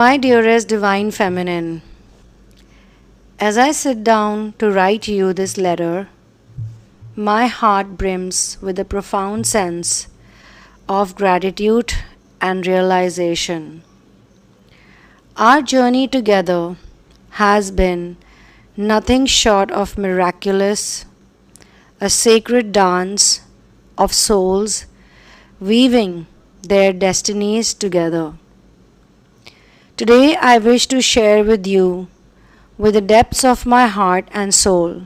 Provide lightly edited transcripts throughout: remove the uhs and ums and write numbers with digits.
My dearest Divine Feminine, as I sit down to write you this letter, my heart brims with a profound sense of gratitude and realization. Our journey together has been nothing short of miraculous, a sacred dance of souls weaving their destinies together. Today I wish to share with you with the depths of my heart and soul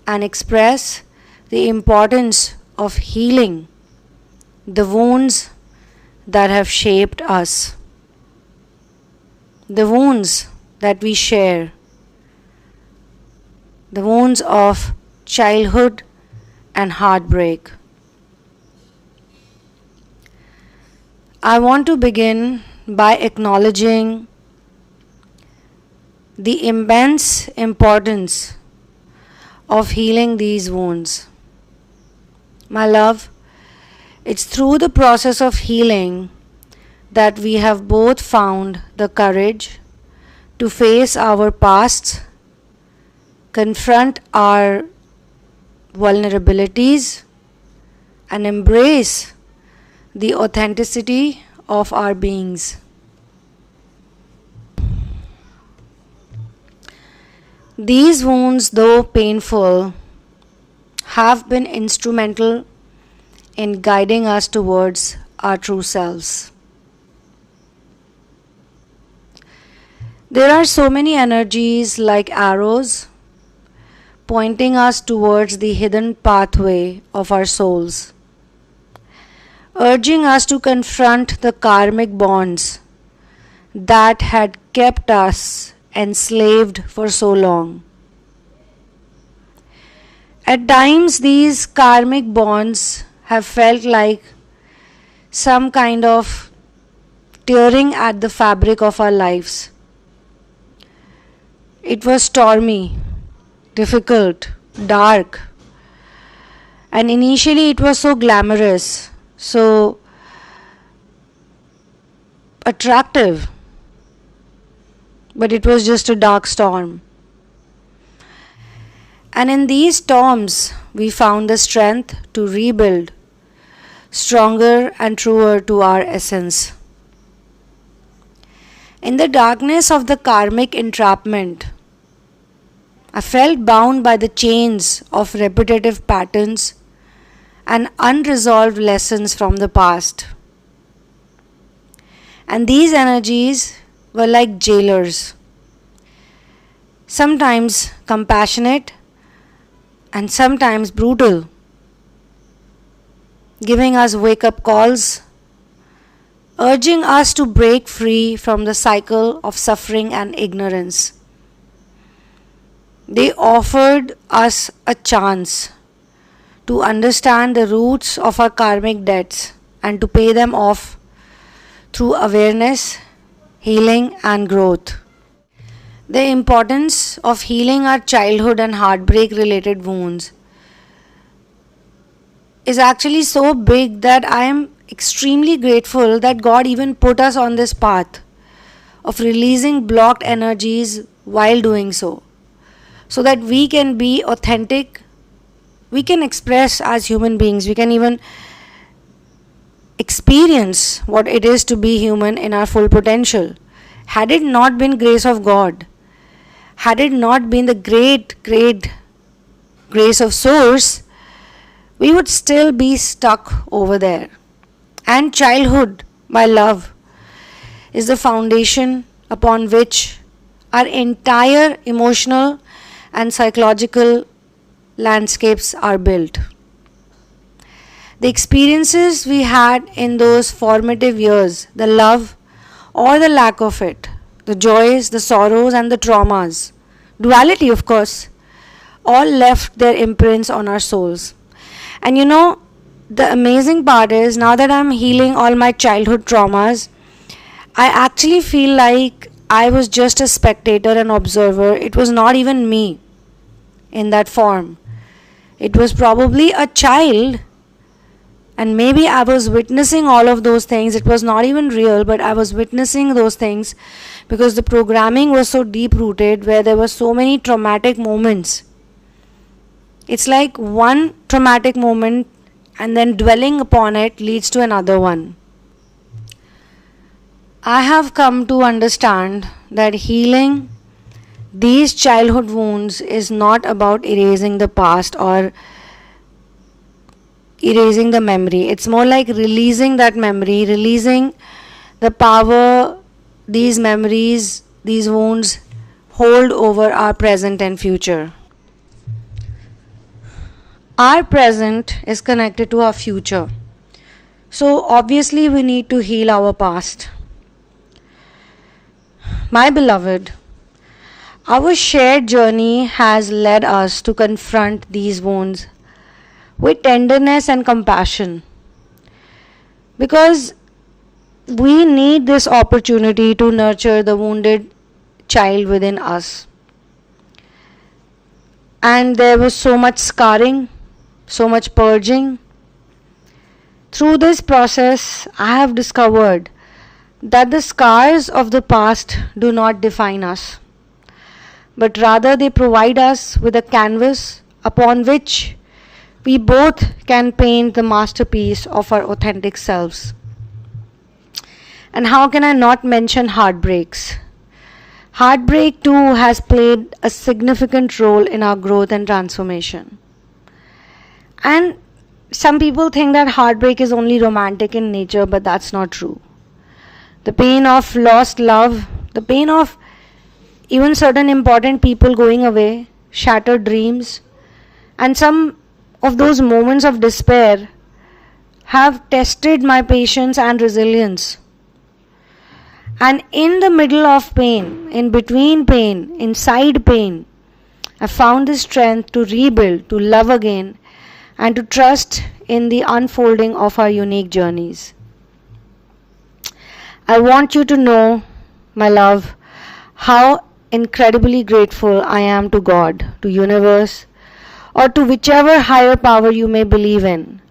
and express the importance of healing the wounds that have shaped us, the wounds that we share, the wounds of childhood and heartbreak. I want to begin by acknowledging the immense importance of healing these wounds. My love, it's through the process of healing that we have both found the courage to face our pasts, confront our vulnerabilities, and embrace the authenticity of our beings. These wounds, though painful, have been instrumental in guiding us towards our true selves. There are so many energies like arrows pointing us towards the hidden pathway of our souls, urging us to confront the karmic bonds that had kept us enslaved for so long. At times, these karmic bonds have felt like some kind of tearing at the fabric of our lives. It was stormy, difficult, dark, and initially it was so glamorous, so attractive, but it was just a dark storm. And in these storms, we found the strength to rebuild, stronger and truer to our essence. In the darkness of the karmic entrapment, I felt bound by the chains of repetitive patterns and unresolved lessons from the past. And these energies were like jailers, sometimes compassionate and sometimes brutal, giving us wake-up calls, urging us to break free from the cycle of suffering and ignorance. They offered us a chance to understand the roots of our karmic debts and to pay them off through awareness, healing, and growth. The importance of healing our childhood and heartbreak related wounds is actually so big that I am extremely grateful that God even put us on this path of releasing blocked energies while doing so that we can be authentic, we can express as human beings, we can even experience what it is to be human in our full potential. Had it not been grace of God, had it not been the great grace of Source, we would still be stuck over there. And childhood, my love, is the foundation upon which our entire emotional and psychological landscapes are built. The experiences we had in those formative years, the love or the lack of it, the joys, the sorrows and the traumas, duality of course, all left their imprints on our souls. And you know, the amazing part is, now that I'm healing all my childhood traumas, I actually feel like I was just a spectator and observer. It was not even me in that form. It was probably a child And maybe I was witnessing all of those things. It was not even real, but I was witnessing those things because the programming was so deep rooted, where there were so many traumatic moments. It's like one traumatic moment and then dwelling upon it leads to another one. I have come to understand that healing these childhood wounds is not about erasing the past or erasing the memory. It's more like releasing that memory, releasing the power these memories, these wounds hold over our present and future. Our present is connected to our future. So obviously we need to heal our past. My beloved, our shared journey has led us to confront these wounds with tenderness and compassion, because we need this opportunity to nurture the wounded child within us. And there was so much scarring, so much purging. Through this process, I have discovered that the scars of the past do not define us, but rather they provide us with a canvas upon which we both can paint the masterpiece of our authentic selves. And how can I not mention heartbreaks? Heartbreak too has played a significant role in our growth and transformation. And some people think that heartbreak is only romantic in nature, but that's not true. The pain of lost love, the pain of even certain important people going away, shattered dreams, and some of those moments of despair have tested my patience and resilience. And in the middle of pain, in between pain, inside pain, I found the strength to rebuild, to love again, and to trust in the unfolding of our unique journeys. I want you to know, my love, how incredibly grateful I am to God, to universe, or to whichever higher power you may believe in.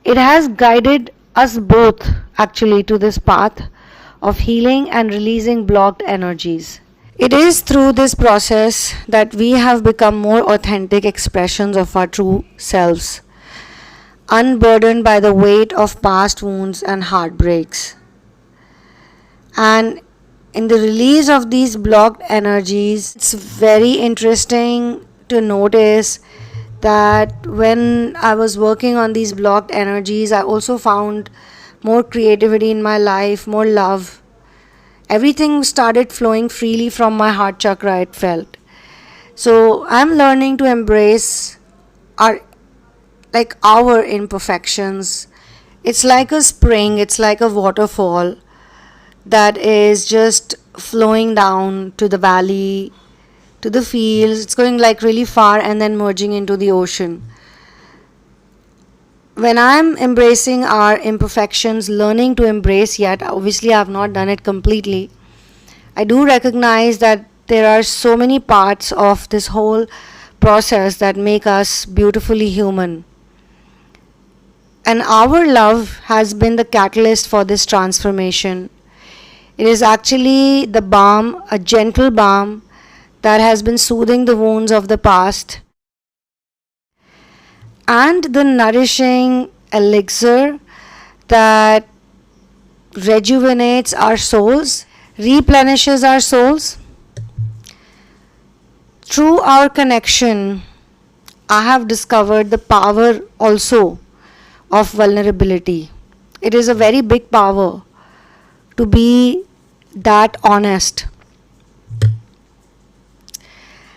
It has guided us both actually to this path of healing and releasing blocked energies. It is through this process that we have become more authentic expressions of our true selves, unburdened by the weight of past wounds and heartbreaks. And in the release of these blocked energies, it's very interesting to notice that when I was working on these blocked energies, I also found more creativity in my life, more love. Everything started flowing freely from my heart chakra, it felt. So I'm learning to embrace our imperfections. It's like a spring, it's like a waterfall that is just flowing down to the valley, to the fields. It's going like really far and then merging into the ocean. When I'm embracing our imperfections, learning to embrace, yet obviously I have not done it completely, I do recognize that there are so many parts of this whole process that make us beautifully human. And our love has been the catalyst for this transformation. It is actually the balm, a gentle balm that has been soothing the wounds of the past, and the nourishing elixir that rejuvenates our souls, replenishes our souls. Through our connection, I have discovered the power also of vulnerability. It is a very big power to be that honest.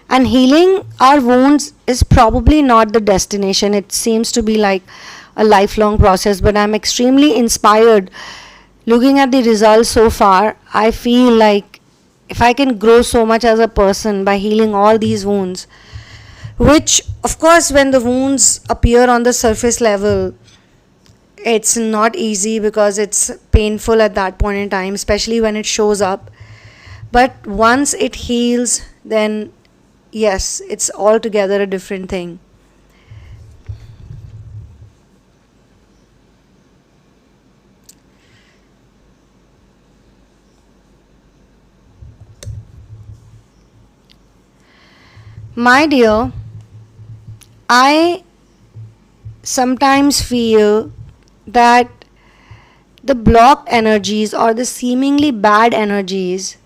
And healing our wounds is probably not the destination. It seems to be like a lifelong process, but I'm extremely inspired. Looking at the results so far, I feel like if I can grow so much as a person by healing all these wounds, which of course when the wounds appear on the surface level, it's not easy because it's painful at that point in time, especially when it shows up. But once it heals, then yes, it's altogether a different thing. My dear, I sometimes feel that the blocked energies or the seemingly bad energies,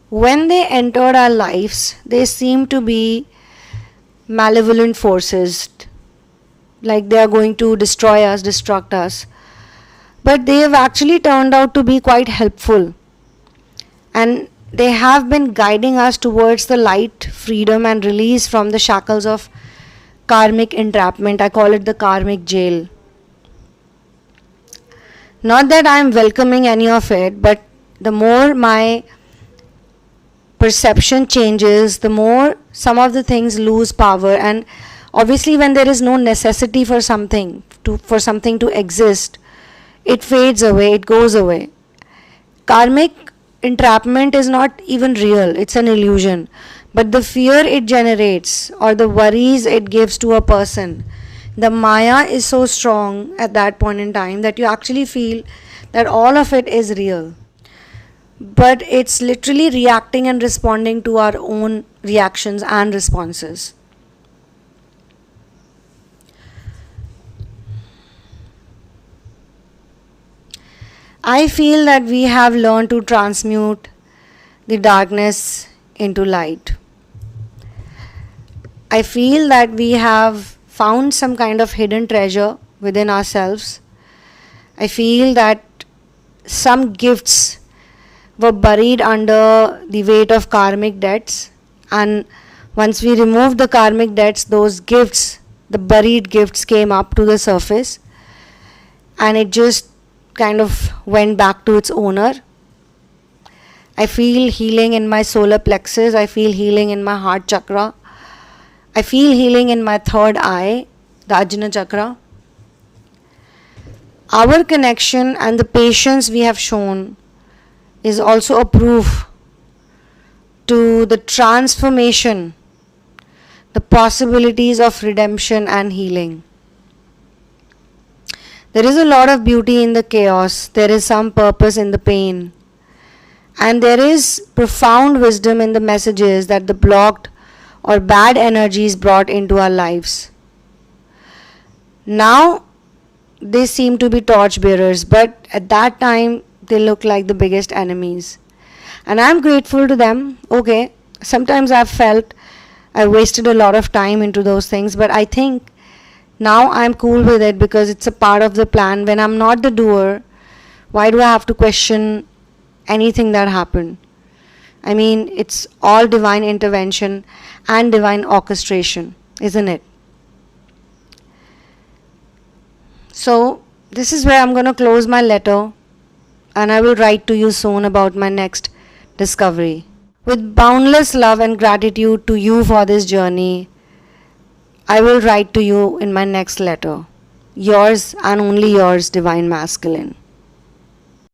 when they entered our lives, they seem to be malevolent forces, like they are going to destroy us, destruct us. But they have actually turned out to be quite helpful, and they have been guiding us towards the light, freedom, and release from the shackles of karmic entrapment. I call it the karmic jail. Not that I am welcoming any of it, but the more my perception changes, the more some of the things lose power. And obviously, when there is no necessity for something to exist, it fades away, it goes away. Karmic entrapment is not even real, it's an illusion. But the fear it generates or the worries it gives to a person, the Maya is so strong at that point in time that you actually feel that all of it is real. But it's literally reacting and responding to our own reactions and responses. I feel that we have learned to transmute the darkness into light. I feel that we have found some kind of hidden treasure within ourselves. I feel that some gifts were buried under the weight of karmic debts, and once we removed the karmic debts, those gifts, the buried gifts, came up to the surface, and it just kind of went back to its owner. I feel healing in my solar plexus. I feel healing in my heart chakra. I feel healing in my third eye, the Ajna chakra. Our connection and the patience we have shown is also a proof to the transformation, the possibilities of redemption and healing. There is a lot of beauty in the chaos. There is some purpose in the pain. And there is profound wisdom in the messages that the blocked or bad energies brought into our lives. Now they seem to be torch bearers, but at that time they look like the biggest enemies. And I'm grateful to them. Okay, sometimes I've felt I wasted a lot of time into those things, but I think now I'm cool with it because it's a part of the plan. When I'm not the doer, why do I have to question anything that happened? I mean, it's all divine intervention and divine orchestration, isn't it? So, this is where I'm going to close my letter, and I will write to you soon about my next discovery. With boundless love and gratitude to you for this journey, I will write to you in my next letter. Yours and only yours, Divine Masculine.